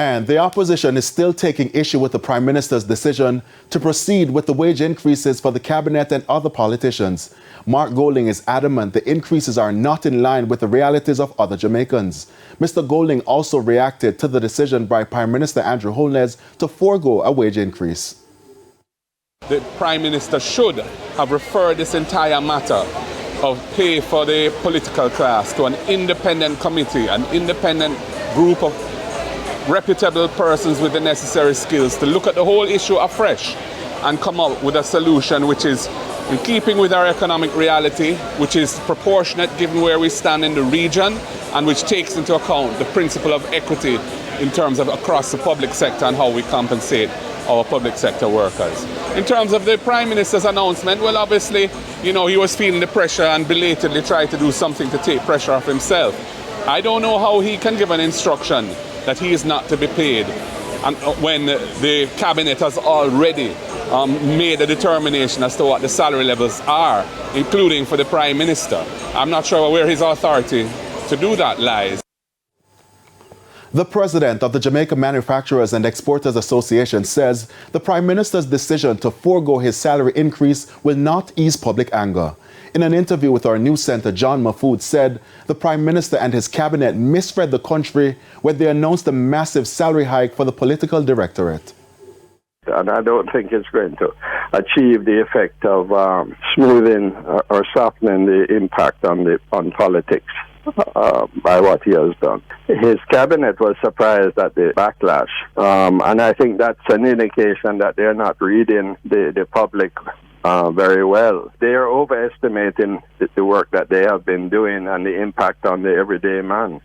And the opposition is still taking issue with the Prime Minister's decision to proceed with the wage increases for the cabinet and other politicians. Mark Golding is adamant the increases are not in line with the realities of other Jamaicans. Mr. Golding also reacted to the decision by Prime Minister Andrew Holness to forego a wage increase. The Prime Minister should have referred this entire matter of pay for the political class to an independent committee, an independent group of reputable persons with the necessary skills to look at the whole issue afresh and come up with a solution which is in keeping with our economic reality, which is proportionate given where we stand in the region, and which takes into account the principle of equity in terms of across the public sector and how we compensate our public sector workers. In terms of the Prime Minister's announcement, well, obviously, he was feeling the pressure and belatedly tried to do something to take pressure off himself. I don't know how he can give an instruction that he is not to be paid and when the cabinet has already made a determination as to what the salary levels are, including for the Prime Minister. I'm not sure where his authority to do that lies. The president of the Jamaica Manufacturers and Exporters Association says the Prime Minister's decision to forego his salary increase will not ease public anger. In an interview with our news center, John Mahfood said the Prime Minister and his cabinet misread the country when they announced a massive salary hike for the political directorate. And I don't think it's going to achieve the effect of smoothing or softening the impact on politics by what he has done. His cabinet was surprised at the backlash, and I think that's an indication that they're not reading the public very well. They are overestimating the work that they have been doing and the impact on the everyday man.